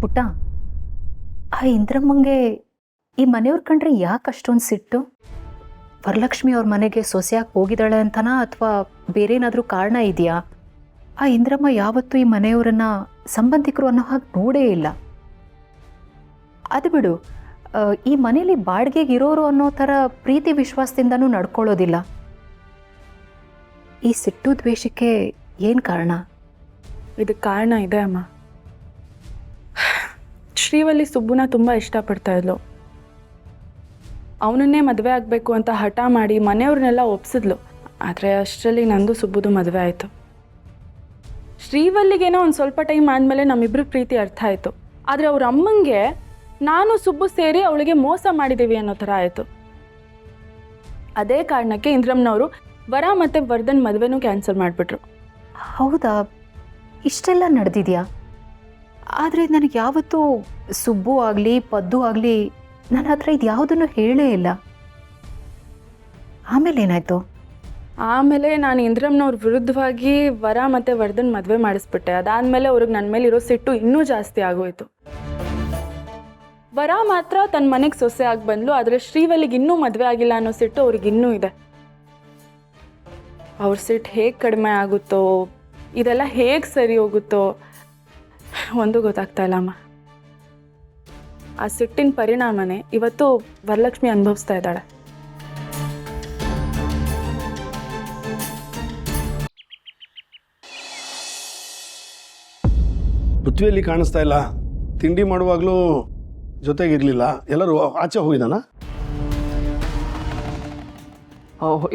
ಪುಟ್ಟ, ಆ ಇಂದ್ರಮ್ಮಂಗೆ ಈ ಮನೆಯವ್ರ ಕಂಡ್ರೆ ಯಾಕೆ ಅಷ್ಟೊಂದು ಸಿಟ್ಟು? ವರಲಕ್ಷ್ಮಿ ಅವ್ರ ಮನೆಗೆ ಸೊಸೆಯಾಗಿ ಹೋಗಿದ್ದಾಳೆ ಅಂತನಾ ಅಥವಾ ಬೇರೆ ಏನಾದರೂ ಕಾರಣ ಇದೆಯಾ? ಆ ಇಂದ್ರಮ್ಮ ಯಾವತ್ತೂ ಈ ಮನೆಯವರನ್ನ ಸಂಬಂಧಿಕರು ಅನ್ನೋ ಹಾಗೆ ನೋಡೇ ಇಲ್ಲ. ಅದು ಬಿಡು, ಈ ಮನೇಲಿ ಬಾಡಿಗೆಗೆ ಇರೋರು ಅನ್ನೋ ಥರ ಪ್ರೀತಿ ವಿಶ್ವಾಸದಿಂದನೂ ನಡ್ಕೊಳ್ಳೋದಿಲ್ಲ. ಈ ಸಿಟ್ಟು ದ್ವೇಷಕ್ಕೆ ಏನು ಕಾರಣ? ಇದಕ್ಕೆ ಕಾರಣ ಇದೆ ಅಮ್ಮ. ಶ್ರೀವಲ್ಲಿ ಸುಬ್ಬುನ ತುಂಬ ಇಷ್ಟಪಡ್ತಾ ಇದ್ಲು. ಅವನನ್ನೇ ಮದುವೆ ಆಗಬೇಕು ಅಂತ ಹಠ ಮಾಡಿ ಮನೆಯವ್ರನ್ನೆಲ್ಲ ಒಪ್ಸಿದ್ಲು. ಆದರೆ ಅಷ್ಟರಲ್ಲಿ ನಂದು ಸುಬ್ಬುದು ಮದುವೆ ಆಯಿತು. ಶ್ರೀವಲ್ಲಿಗೇನೋ ಒಂದು ಸ್ವಲ್ಪ ಟೈಮ್ ಆದಮೇಲೆ ನಮ್ಮಿಬ್ಬರು ಪ್ರೀತಿ ಅರ್ಥ ಆಯಿತು. ಆದರೆ ಅವ್ರ ಅಮ್ಮಂಗೆ ನಾನು ಸುಬ್ಬು ಸೇರಿ ಅವಳಿಗೆ ಮೋಸ ಮಾಡಿದ್ದೀವಿ ಅನ್ನೋ ಥರ ಆಯಿತು. ಅದೇ ಕಾರಣಕ್ಕೆ ಇಂದ್ರಮ್ಮನವರು ವರ ಮತ್ತು ವರ್ಧನ್ ಮದುವೆನೂ ಕ್ಯಾನ್ಸಲ್ ಮಾಡಿಬಿಟ್ರು. ಹೌದಾ? ಇಷ್ಟೆಲ್ಲ ನಡೆದಿದೆಯಾ? ಆದರೆ ನನಗೆ ಯಾವತ್ತೂ ಸುಬ್ಬು ಆಗಲಿ ಪದ್ದು ಆಗಲಿ ನನ್ನ ಹತ್ರ ಇದು ಯಾವುದನ್ನು ಹೇಳೇ ಇಲ್ಲ. ಆಮೇಲೆ ಏನಾಯಿತು? ಆಮೇಲೆ ನಾನು ಇಂದ್ರಮ್ಮನವ್ರ ವಿರುದ್ಧವಾಗಿ ವರ ಮತ್ತು ವರ್ಧನ್ ಮದುವೆ ಮಾಡಿಸ್ಬಿಟ್ಟೆ. ಅದಾದಮೇಲೆ ಅವ್ರಿಗೆ ನನ್ನ ಮೇಲೆ ಇರೋ ಸಿಟ್ಟು ಇನ್ನೂ ಜಾಸ್ತಿ ಆಗೋಯ್ತು. ವರ ಮಾತ್ರ ತನ್ನ ಮನೆಗೆ ಸೊಸೆ ಆಗಿ ಬಂದ್ಲು. ಆದರೆ ಶ್ರೀವಲ್ಲಿಗೆ ಇನ್ನೂ ಮದುವೆ ಆಗಿಲ್ಲ ಅನ್ನೋ ಸಿಟ್ಟು ಅವ್ರಿಗೆ ಇನ್ನೂ ಇದೆ. ಅವ್ರ ಸಿಟ್ಟು ಹೇಗೆ ಕಡಿಮೆ ಆಗುತ್ತೋ, ಇದೆಲ್ಲ ಹೇಗೆ ಸರಿ ಹೋಗುತ್ತೋ ಒಂದು ಗೊತ್ತಾಗ್ತಾ ಇಲ್ಲಮ್ಮ. ಆ ಸಿಟ್ಟಿನ ಪರಿಣಾಮನೇ ಇವತ್ತು ವರಲಕ್ಷ್ಮಿ ಅನುಭವಿಸ್ತಾ ಇದ್ದಾಳೆ. ಪೃಥ್ವಿಯಲ್ಲಿ ಕಾಣಿಸ್ತಾ ಇಲ್ಲ. ತಿಂಡಿ ಮಾಡುವಾಗಲೂ ಜೊತೆಗಿರಲಿಲ್ಲ. ಎಲ್ಲರೂ ಆಚೆ ಹೋಗಿದ್ದಾನ?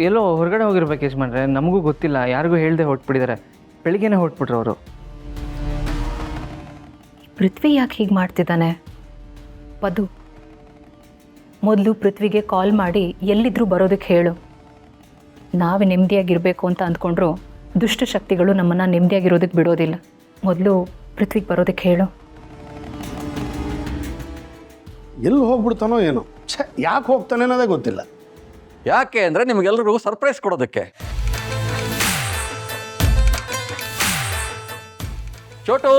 ಎಲ್ಲೋ ಹೊರಗಡೆ ಹೋಗಿರ್ಬೇಕು ಯಜಮಾನ್ರೆ, ನಮಗೂ ಗೊತ್ತಿಲ್ಲ. ಯಾರಿಗೂ ಹೇಳ್ದೆ ಹೊಟ್ಬಿಟ್ಟಿದ್ದಾರೆ. ಬೆಳಿಗ್ಗೆನೇ ಹೊಟ್ಬಿಟ್ರು ಅವರು. ಪೃಥ್ವಿ ಯಾಕೆ ಹೀಗೆ ಮಾಡ್ತಿದ್ದಾನೆ? ಪದು, ಮೊದಲು ಪೃಥ್ವಿಗೆ ಕಾಲ್ ಮಾಡಿ ಎಲ್ಲಿದ್ರೂ ಬರೋದಕ್ಕೆ ಹೇಳು. ನಾವು ನೆಮ್ಮದಿಯಾಗಿರಬೇಕು ಅಂತ ಅಂದ್ಕೊಂಡ್ರು ದುಷ್ಟಶಕ್ತಿಗಳು ನಮ್ಮನ್ನು ನೆಮ್ಮದಿಯಾಗಿರೋದಕ್ಕೆ ಬಿಡೋದಿಲ್ಲ. ಮೊದಲು ಪೃಥ್ವಿಗೆ ಬರೋದಕ್ಕೆ ಹೇಳು. ಎಲ್ಲಿ ಹೋಗ್ಬಿಡ್ತಾನೋ ಏನೋ. ಯಾಕೆ ಹೋಗ್ತಾನೆ ಅನ್ನೋದೇ ಗೊತ್ತಿಲ್ಲ. ಯಾಕೆ ಅಂದರೆ ನಿಮಗೆಲ್ಲರಿಗೂ ಸರ್ಪ್ರೈಸ್ ಕೊಡೋದಕ್ಕೆ. ಚೋಟು,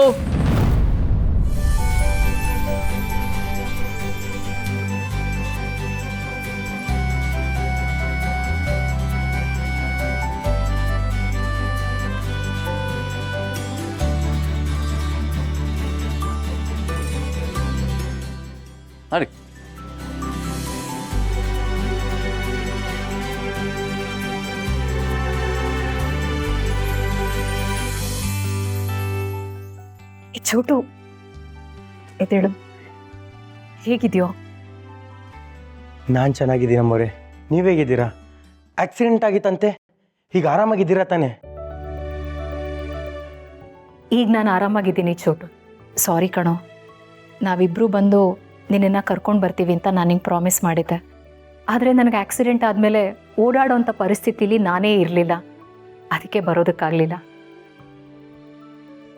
ನೋಡಿ ಚೋಟು, ಎದ್ದೇಳು. ಹೇಗಿದೆಯೋ? ನಾನು ಚೆನ್ನಾಗಿದ್ದೀನಮ್ಮವ್ರೆ. ನೀವೇಗಿದ್ದೀರಾ? ಆಕ್ಸಿಡೆಂಟ್ ಆಗಿತ್ತಂತೆ, ಈಗ ಆರಾಮಾಗಿದ್ದೀರಾ ತಾನೆ? ಈಗ ನಾನು ಆರಾಮಾಗಿದ್ದೀನಿ ಚೋಟು. ಸಾರಿ ಕಣೋ, ನಾವಿಬ್ಬರೂ ಬಂದು ನಿನ್ನನ್ನು ಕರ್ಕೊಂಡು ಬರ್ತೀವಿ ಅಂತ ನಾನು ನಿಂಗೆ ಪ್ರಾಮಿಸ್ ಮಾಡಿದ್ದೆ. ಆದರೆ ನನಗೆ ಆಕ್ಸಿಡೆಂಟ್ ಆದಮೇಲೆ ಓಡಾಡೋಂಥ ಪರಿಸ್ಥಿತಿಲಿ ನಾನೇ ಇರಲಿಲ್ಲ. ಅದಕ್ಕೆ ಬರೋದಕ್ಕಾಗಲಿಲ್ಲ.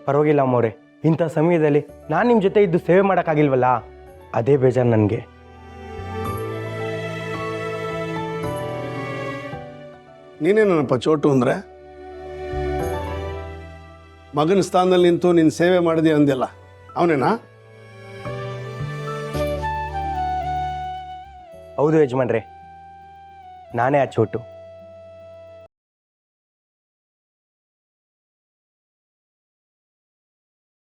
ಪರವಾಗಿಲ್ಲ ಅಮ್ಮವ್ರೆ, ಇಂಥ ಸಮಯದಲ್ಲಿ ನಾನು ನಿಮ್ಮ ಜೊತೆ ಇದ್ದು ಸೇವೆ ಮಾಡೋಕ್ಕಾಗಿಲ್ವಲ್ಲ, ಅದೇ ಬೇಜಾರು ನನಗೆ. ನೀನೇನಪ್ಪ ಚೋಟು ಅಂದರೆ? ಮಗನ ಸ್ಥಾನದಲ್ಲಿ ನಿಂತು ನಿನ್ನ ಸೇವೆ ಮಾಡಿದೆ ಅಂದೆಲ್ಲ ಅವನೇನಾ? ಹೌದು ಯಜಮಾನ್ರೆ, ನಾನೇ ಆ ಚೋಟು.